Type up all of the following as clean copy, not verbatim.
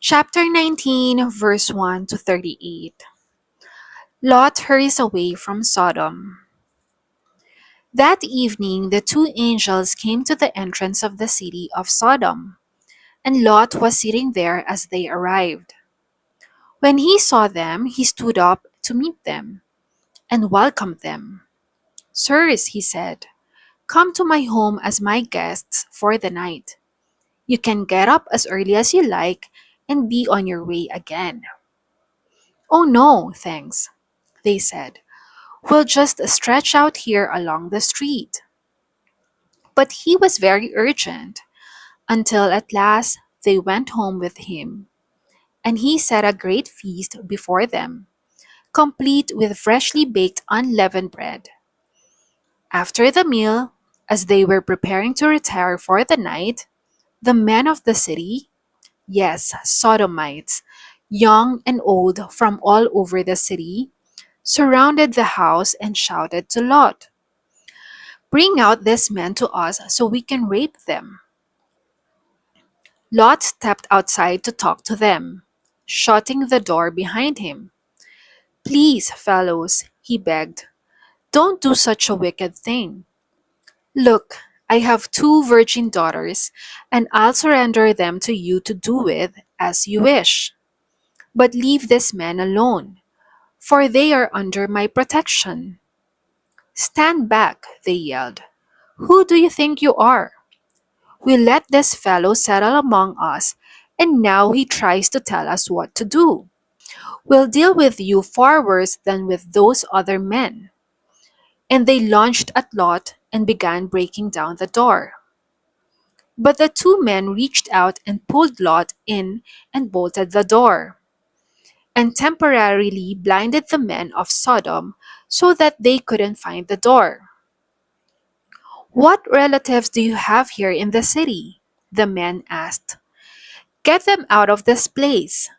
Chapter 19, verse 1 to 38. Lot hurries away from Sodom. That evening, the two angels came to the entrance of the city of Sodom, and Lot was sitting there as they arrived. When he saw them, he stood up to meet them and welcomed them. Sirs, he said, come to my home as my guests for the night. You can get up as early as you like and be on your way again. Oh no, thanks, they said. We'll just stretch out here along the street. But he was very urgent, until at last they went home with him, and he set a great feast before them, complete with freshly baked unleavened bread. After the meal, as they were preparing to retire for the night, the men of the city, yes, Sodomites, young and old from all over the city, surrounded the house and shouted to Lot, bring out these men to us so we can rape them. Lot stepped outside to talk to them, shutting the door behind him. Please, fellows, he begged, don't do such a wicked thing. Look, I have two virgin daughters, and I'll surrender them to you to do with as you wish. But leave these men alone, for they are under my protection. Stand back, they yelled. Who do you think you are? We let this fellow settle among us, and now he tries to tell us what to do. We'll deal with you far worse than with those other men. And they launched at Lot and began breaking down the door. But the two men reached out and pulled Lot in and bolted the door, and temporarily blinded the men of Sodom so that they couldn't find the door. What relatives do you have here in the city? The men asked. Get them out of this place.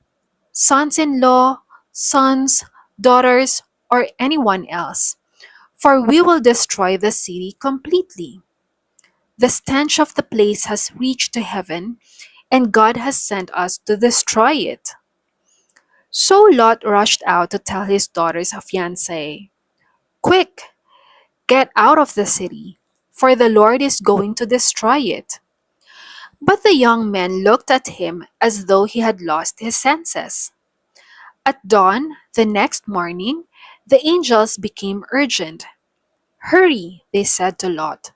Sons in law, sons, daughters, or anyone else, for we will destroy the city completely. The stench of the place has reached to heaven, and God has sent us to destroy it. So Lot rushed out to tell his daughter's fiancé, quick, get out of the city, for the Lord is going to destroy it. But the young men looked at him as though he had lost his senses. At dawn the next morning, the angels became urgent. Hurry, they said to Lot.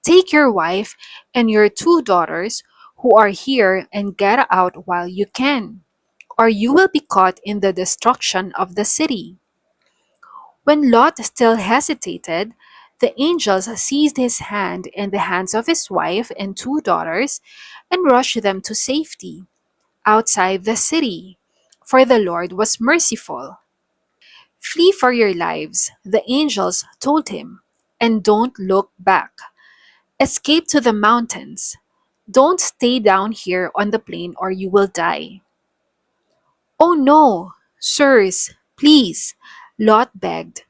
Take your wife and your two daughters who are here and get out while you can, or you will be caught in the destruction of the city. When Lot still hesitated, the angels seized his hand and the hands of his wife and two daughters and rushed them to safety outside the city, for the Lord was merciful. Flee for your lives, the angels told him, and don't look back. Escape to the mountains. Don't stay down here on the plain or you will die. Oh no, sirs, please, Lot begged.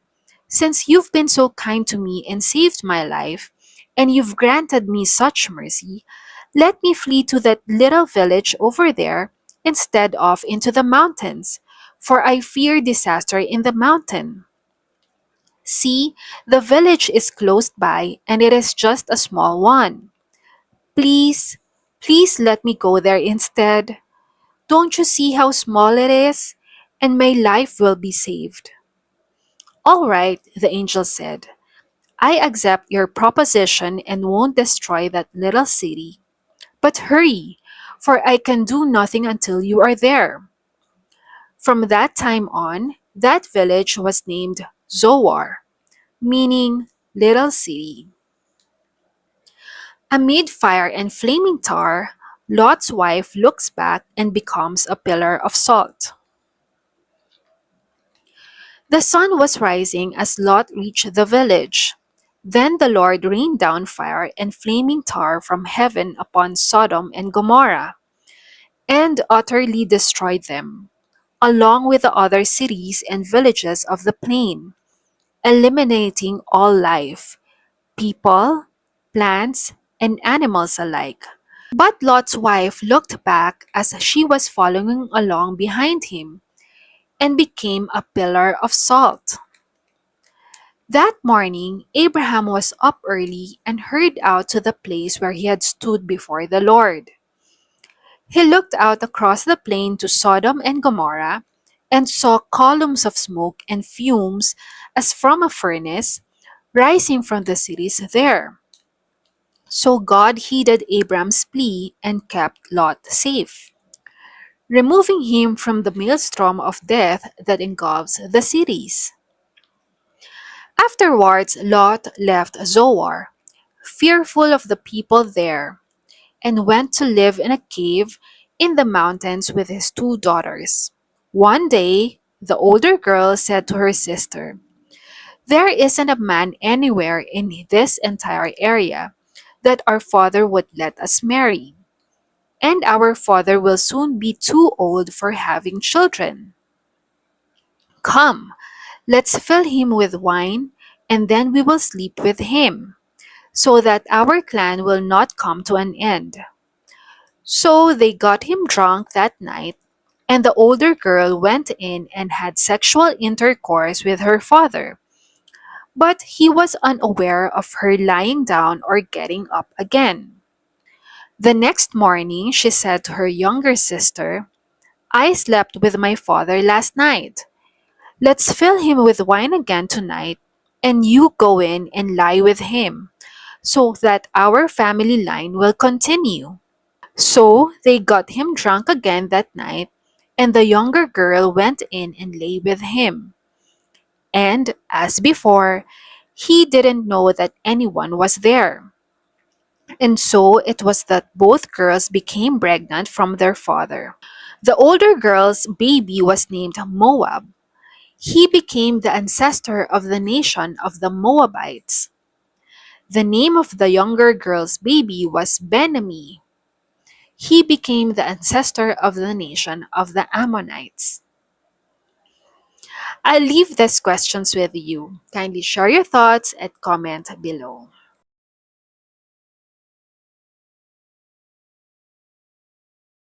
Since you've been so kind to me and saved my life, and you've granted me such mercy, let me flee to that little village over there instead of into the mountains, for I fear disaster in the mountain. See, the village is close by, and it is just a small one. Please, please let me go there instead. Don't you see how small it is? And my life will be saved. All right, the angel said. I accept your proposition and won't destroy that little city. But hurry, for I can do nothing until you are there. From that time on, that village was named Zoar, meaning little city. Amid fire and flaming tar, Lot's wife looks back and becomes a pillar of salt. The sun was rising as Lot reached the village. Then the Lord rained down fire and flaming tar from heaven upon Sodom and Gomorrah, and utterly destroyed them, along with the other cities and villages of the plain, eliminating all life, people, plants, and animals alike. But Lot's wife looked back as she was following along behind him and became a pillar of salt. That morning, Abraham was up early and hurried out to the place where he had stood before the Lord. He looked out across the plain to Sodom and Gomorrah and saw columns of smoke and fumes as from a furnace rising from the cities there. So God heeded Abram's plea and kept Lot safe, removing him from the maelstrom of death that engulfs the cities. Afterwards, Lot left Zoar, fearful of the people there, and went to live in a cave in the mountains with his two daughters. One day, the older girl said to her sister, "There isn't a man anywhere in this entire area that our father would let us marry, and our father will soon be too old for having children. Come, let's fill him with wine, and then we will sleep with him, so that our clan will not come to an end." So they got him drunk that night, and the older girl went in and had sexual intercourse with her father. But he was unaware of her lying down or getting up again. The next morning, she said to her younger sister, "I slept with my father last night. Let's fill him with wine again tonight, and you go in and lie with him, so that our family line will continue." So they got him drunk again that night, and the younger girl went in and lay with him. And, as before, he didn't know that anyone was there. And so it was that both girls became pregnant from their father. The older girl's baby was named Moab. He became the ancestor of the nation of the Moabites. The name of the younger girl's baby was Ben-Ammi. He became the ancestor of the nation of the Ammonites. I'll leave these questions with you. Kindly share your thoughts and comment below.